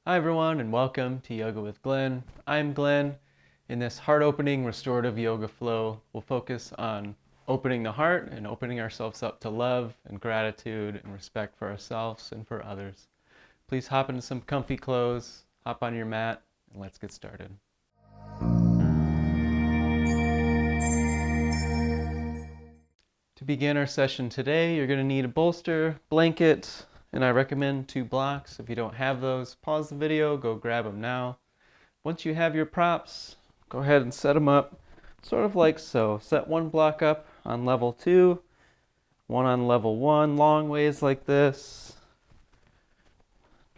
Hi everyone and welcome to Yoga with Glenn. I'm Glenn. In this heart-opening restorative yoga flow, we'll focus on opening the heart and opening ourselves up to love and gratitude and respect for ourselves and for others. Please hop into some comfy clothes, hop on your mat, and let's get started. To begin our session today, you're going to need a bolster, blanket, and I recommend 2 blocks. If you don't have those, pause the video, go grab them now. Once you have your props, go ahead and set them up sort of like so. Set 1 block up on level 2, 1 on level 1, long ways like this.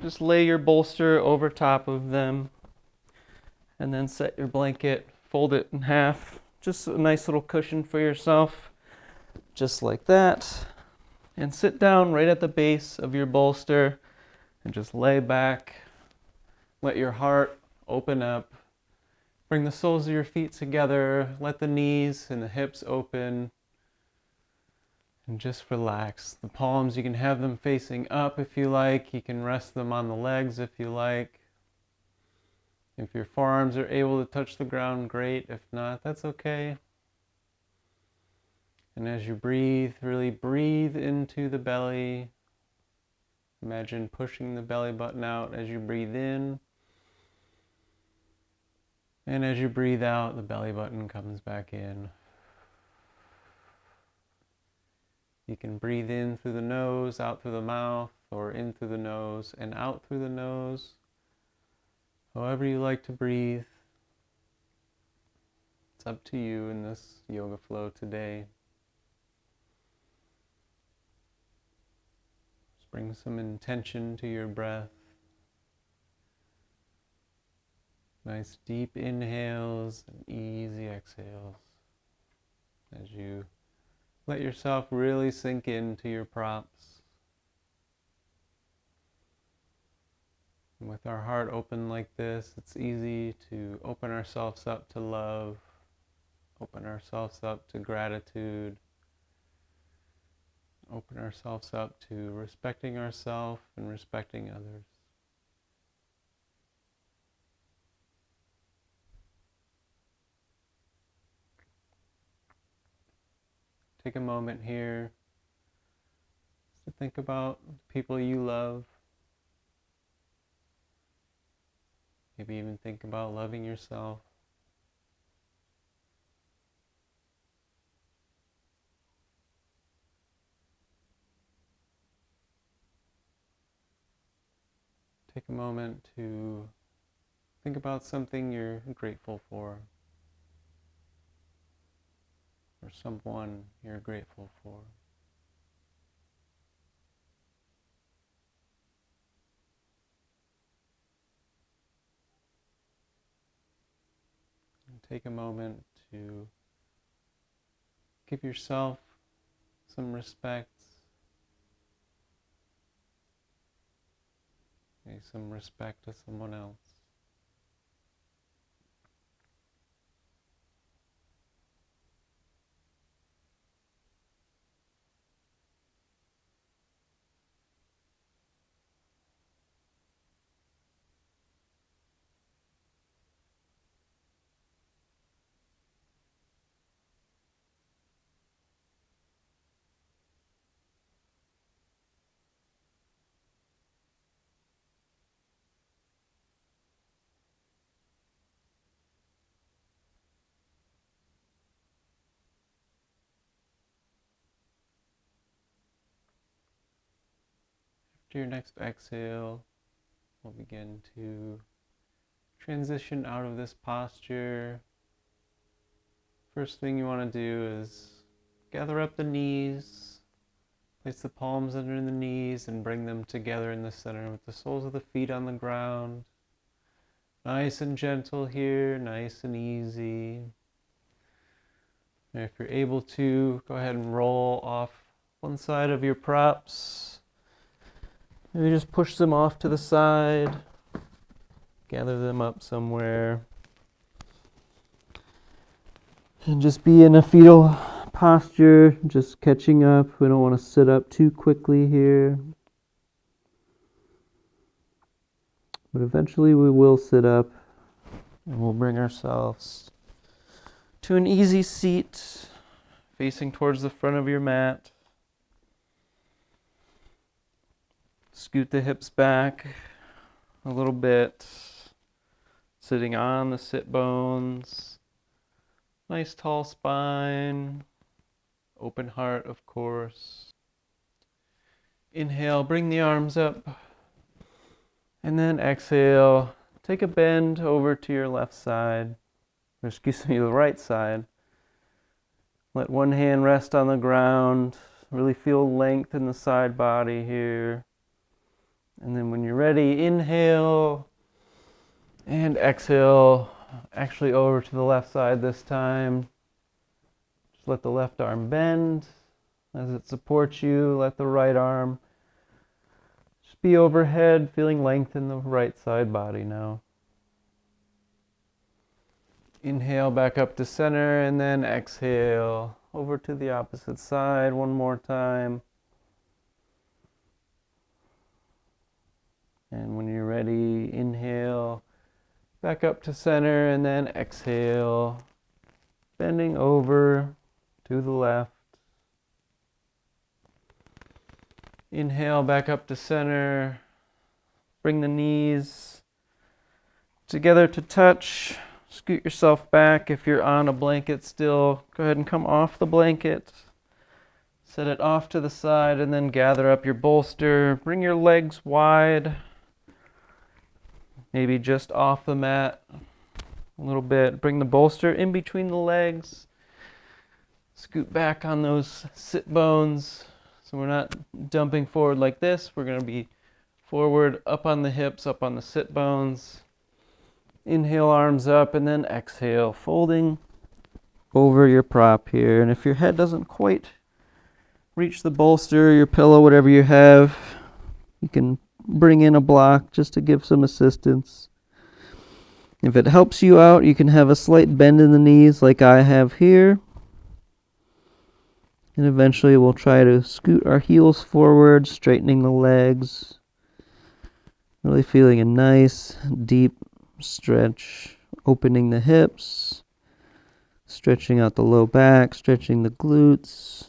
Just lay your bolster over top of them and then set your blanket, fold it in half. Just a nice little cushion for yourself, just like that. And sit down right at the base of your bolster and just lay back. Let your heart open up. Bring the soles of your feet together. Let the knees and the hips open. And just relax. The palms, you can have them facing up if you like. You can rest them on the legs if you like. If your forearms are able to touch the ground, great. If not, that's okay. And as you breathe, really breathe into the belly. Imagine pushing the belly button out as you breathe in. And as you breathe out, the belly button comes back in. You can breathe in through the nose, out through the mouth, or in through the nose and out through the nose. However you like to breathe. It's up to you in this yoga flow today. Just bring some intention to your breath. Nice deep inhales and easy exhales as you let yourself really sink into your props. And with our heart open like this, it's easy to open ourselves up to love, open ourselves up to gratitude, open ourselves up to respecting ourselves and respecting others. Take a moment here to think about the people you love. Maybe even think about loving yourself. Take a moment to think about something you're grateful for, or someone you're grateful for. And take a moment to give yourself some respect, maybe some respect to someone else. After your next exhale, we'll begin to transition out of this posture. First thing you want to do is gather up the knees, place the palms under the knees and bring them together in the center with the soles of the feet on the ground. Nice and gentle here, nice and easy. And if you're able to, go ahead and roll off one side of your props. Maybe just push them off to the side. Gather them up somewhere. And just be in a fetal posture, just catching up. We don't want to sit up too quickly here. But eventually we will sit up and we'll bring ourselves to an easy seat facing towards the front of your mat. Scoot the hips back a little bit, sitting on the sit bones. Nice tall spine, open heart, of course. Inhale, bring the arms up. And then exhale, take a bend over to your left side, or excuse me, the right side. Let one hand rest on the ground. Really feel length in the side body here. And then when you're ready, inhale and exhale, actually over to the left side this time. Just let the left arm bend as it supports you. Let the right arm just be overhead, feeling length in the right side body now. Inhale back up to center and then exhale over to the opposite side one more time. And when you're ready, inhale back up to center and then exhale, bending over to the left. Inhale back up to center. Bring the knees together to touch. Scoot yourself back. If you're on a blanket still, go ahead and come off the blanket. Set it off to the side and then gather up your bolster. Bring your legs wide. Maybe just off the mat a little bit. Bring the bolster in between the legs. Scoot back on those sit bones. So we're not dumping forward like this. We're going to be forward, up on the hips, up on the sit bones. Inhale, arms up, and then exhale, folding over your prop here. And if your head doesn't quite reach the bolster, your pillow, whatever you have, you can bring in a block just to give some assistance. If it helps you out, you can have a slight bend in the knees like I have here. And eventually we'll try to scoot our heels forward, straightening the legs. Really feeling a nice, deep stretch, opening the hips, stretching out the low back, stretching the glutes.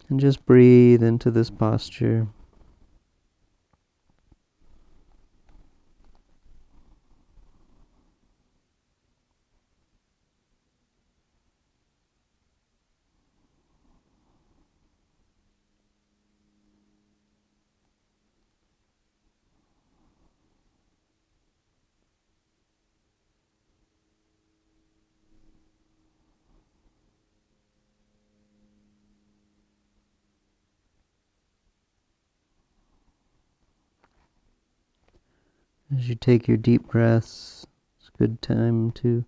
And just breathe into this posture. As you take your deep breaths, it's a good time to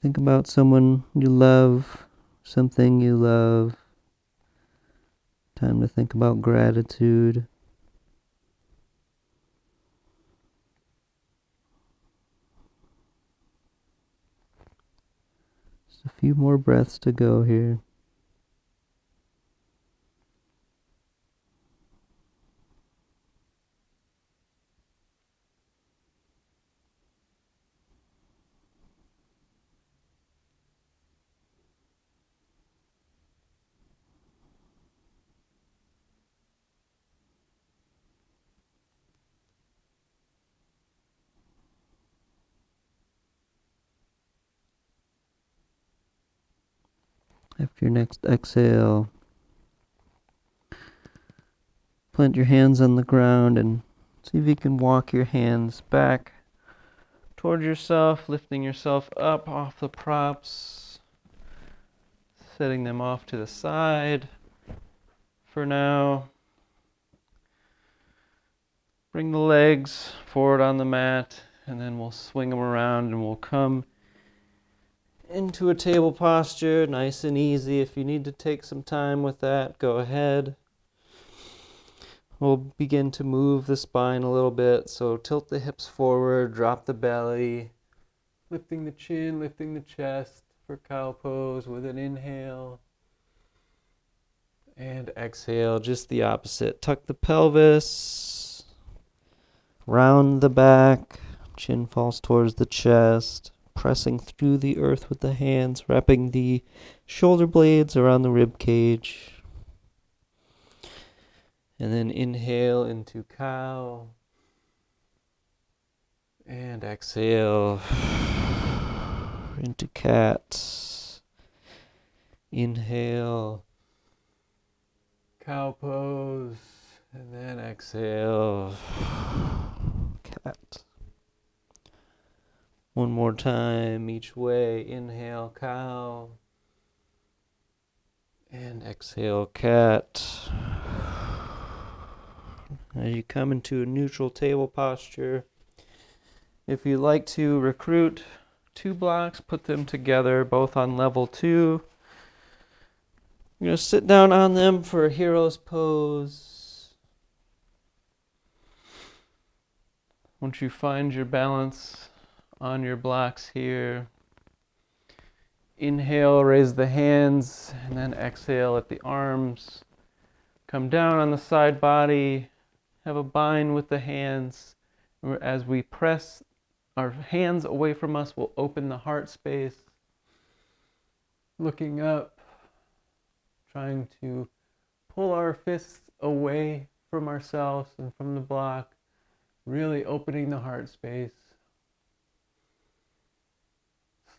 think about someone you love, something you love. Time to think about gratitude. Just a few more breaths to go here. After your next exhale, plant your hands on the ground and see if you can walk your hands back toward yourself, lifting yourself up off the props, setting them off to the side for now. Bring the legs forward on the mat, and then we'll swing them around and we'll come into a table posture, nice and easy. If you need to take some time with that, go ahead. We'll begin to move the spine a little bit, so tilt the hips forward, drop the belly, lifting the chin, lifting the chest for cow pose with an inhale. And exhale, just the opposite. Tuck the pelvis. Round the back, chin falls towards the chest, pressing through the earth with the hands, wrapping the shoulder blades around the rib cage. And then inhale into cow. And exhale into cat. Inhale, cow pose, and then exhale, cat. One more time each way. Inhale, cow, and exhale, cat. As you come into a neutral table posture, if you'd like to recruit 2 blocks, put them together, both on level 2. You're going to sit down on them for a hero's pose. Once you find your balance on your blocks here, inhale, raise the hands, and then exhale at the arms. Come down on the side body, have a bind with the hands. As we press our hands away from us, we'll open the heart space. Looking up, trying to pull our fists away from ourselves and from the block, really opening the heart space.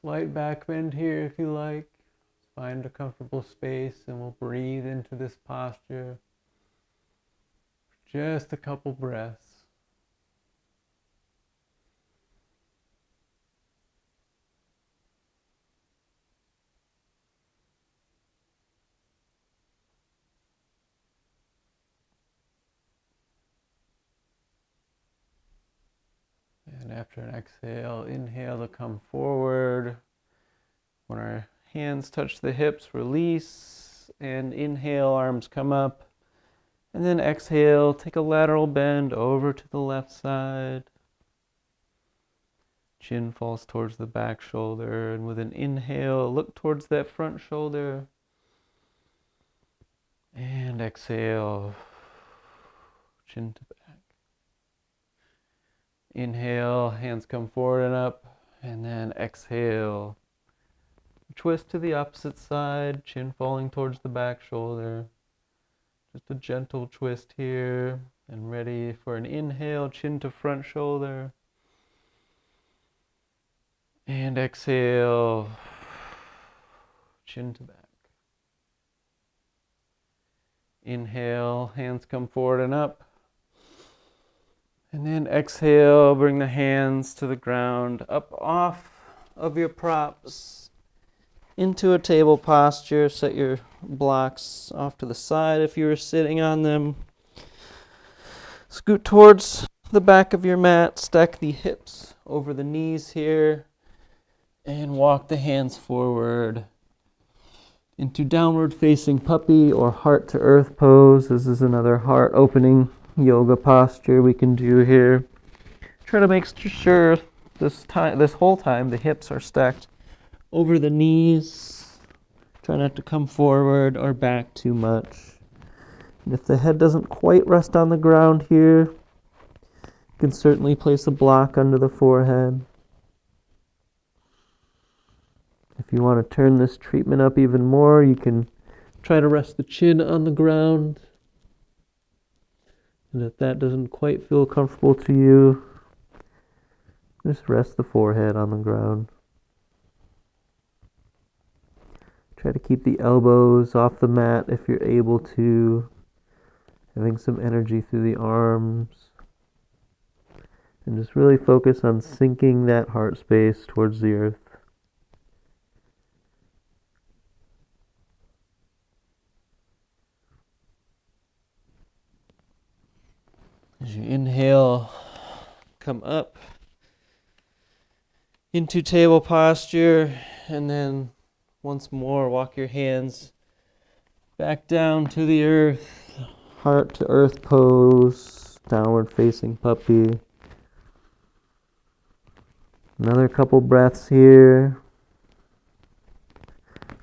Slight back bend here if you like. Find a comfortable space and we'll breathe into this posture. Just a couple breaths. And after an exhale, inhale to come forward. When our hands touch the hips, release. And inhale, arms come up. And then exhale, take a lateral bend over to the left side. Chin falls towards the back shoulder. And with an inhale, look towards that front shoulder. And exhale, chin to back. Inhale, hands come forward and up, and then exhale. Twist to the opposite side, chin falling towards the back shoulder. Just a gentle twist here, and ready for an inhale, chin to front shoulder. And exhale, chin to back. Inhale, hands come forward and up. And then exhale, bring the hands to the ground, up off of your props, into a table posture. Set your blocks off to the side if you were sitting on them. Scoot towards the back of your mat, stack the hips over the knees here, and walk the hands forward into downward facing puppy or heart to earth pose. This is another heart opening yoga posture we can do here. Try to make sure this whole time the hips are stacked over the knees. Try not to come forward or back too much. And if the head doesn't quite rest on the ground here, you can certainly place a block under the forehead. If you want to turn this treatment up even more, you can try to rest the chin on the ground. And if that doesn't quite feel comfortable to you, just rest the forehead on the ground. Try to keep the elbows off the mat if you're able to, having some energy through the arms. And just really focus on sinking that heart space towards the earth. As you inhale, come up into table posture, and then once more walk your hands back down to the earth, heart to earth pose, downward facing puppy. Another couple breaths here.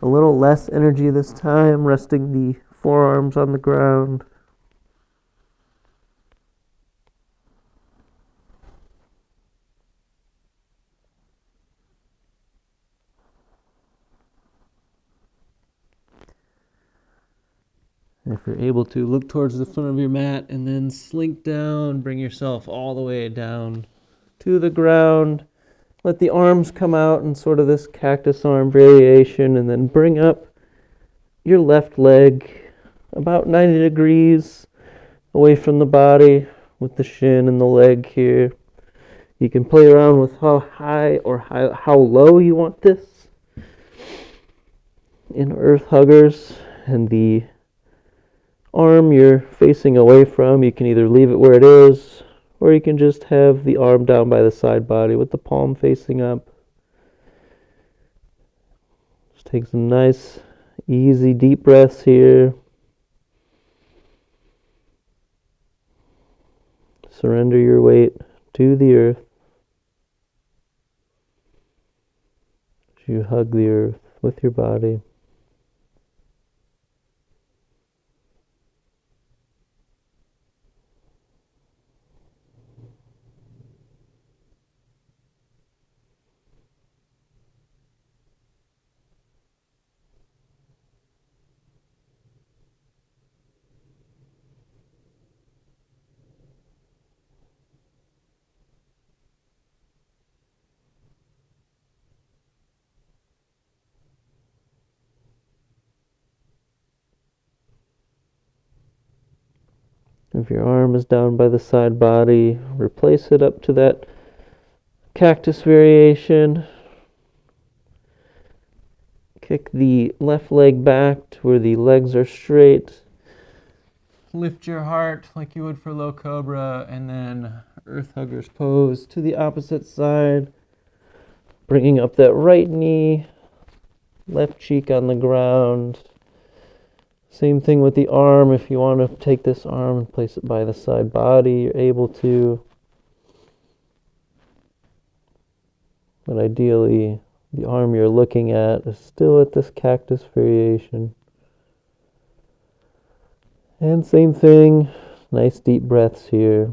A little less energy this time, resting the forearms on the ground. If you're able to, look towards the front of your mat and then slink down, bring yourself all the way down to the ground. Let the arms come out in sort of this cactus arm variation, and then bring up your left leg about 90 degrees away from the body with the shin and the leg here. You can play around with how high or how low you want this in Earth Huggers, and the arm you're facing away from, you can either leave it where it is, or you can just have the arm down by the side body with the palm facing up. Just take some nice, easy, deep breaths here. Surrender your weight to the earth as you hug the earth with your body. If your arm is down by the side body, replace it up to that cactus variation. Kick the left leg back to where the legs are straight. Lift your heart like you would for low cobra, and then earth huggers pose to the opposite side, bringing up that right knee, left cheek on the ground. Same thing with the arm. If you want to take this arm and place it by the side body, you're able to. But ideally, the arm you're looking at is still at this cactus variation. And same thing, nice deep breaths here.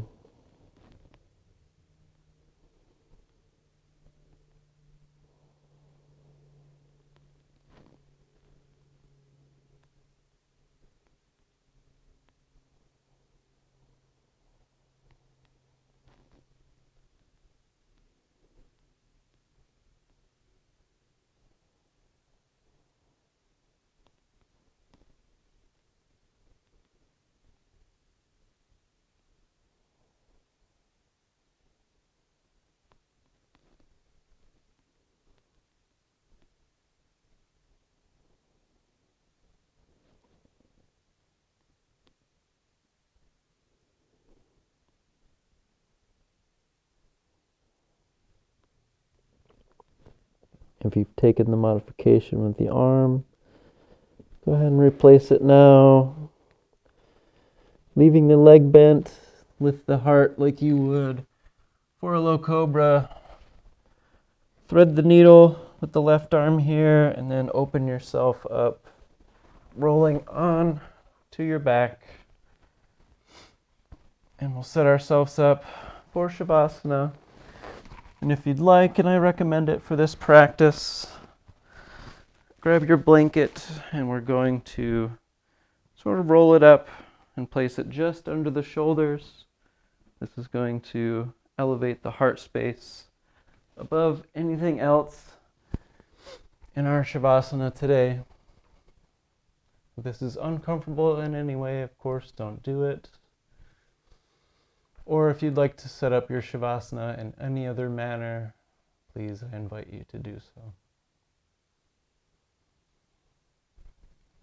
If you've taken the modification with the arm, go ahead and replace it now. Leaving the leg bent, lift the heart like you would for a low cobra. Thread the needle with the left arm here, and then open yourself up, rolling on to your back. And we'll set ourselves up for Shavasana. And if you'd like, and I recommend it for this practice, grab your blanket, and we're going to sort of roll it up and place it just under the shoulders. This is going to elevate the heart space above anything else in our Shavasana today. If this is uncomfortable in any way, of course, don't do it. Or if you'd like to set up your Shavasana in any other manner, please, I invite you to do so.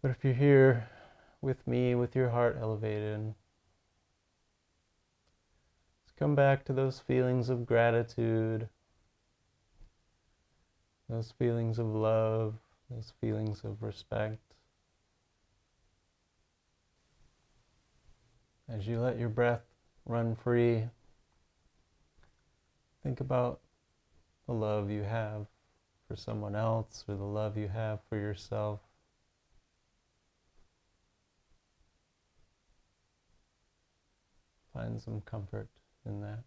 But if you're here with me, with your heart elevated, let's come back to those feelings of gratitude, those feelings of love, those feelings of respect. As you let your breath run free, think about the love you have for someone else or the love you have for yourself. Find some comfort in that.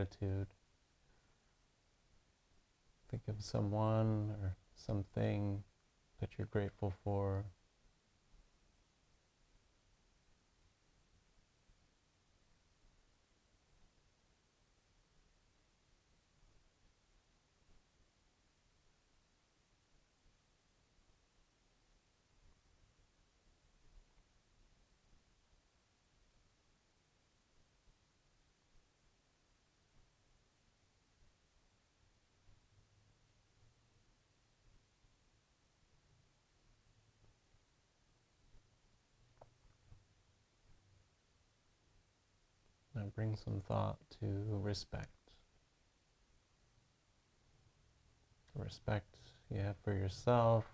gratitude. Think of someone or something that you're grateful for. Now bring some thought to respect. The respect you have for yourself,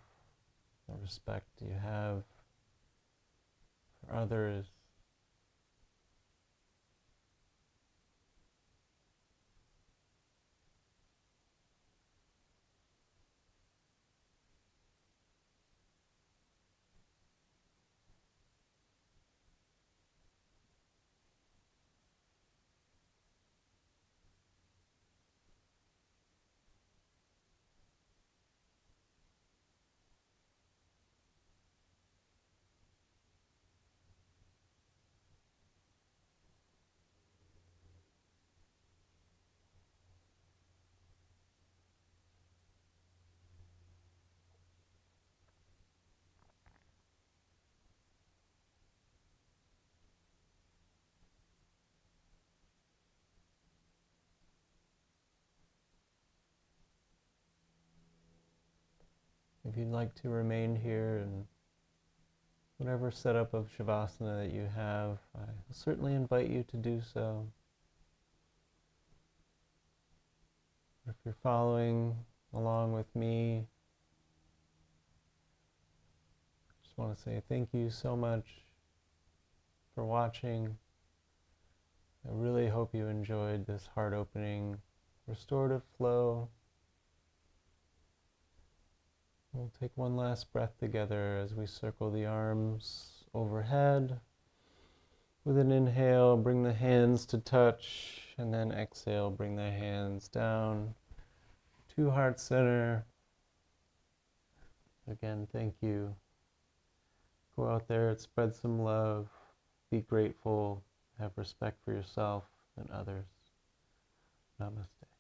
the respect you have for others. If you'd like to remain here in whatever setup of Shavasana that you have, I certainly invite you to do so. If you're following along with me, I just want to say thank you so much for watching. I really hope you enjoyed this heart-opening restorative flow. We'll take one last breath together as we circle the arms overhead. With an inhale, bring the hands to touch, and then exhale, bring the hands down to heart center. Again, thank you. Go out there and spread some love. Be grateful. Have respect for yourself and others. Namaste.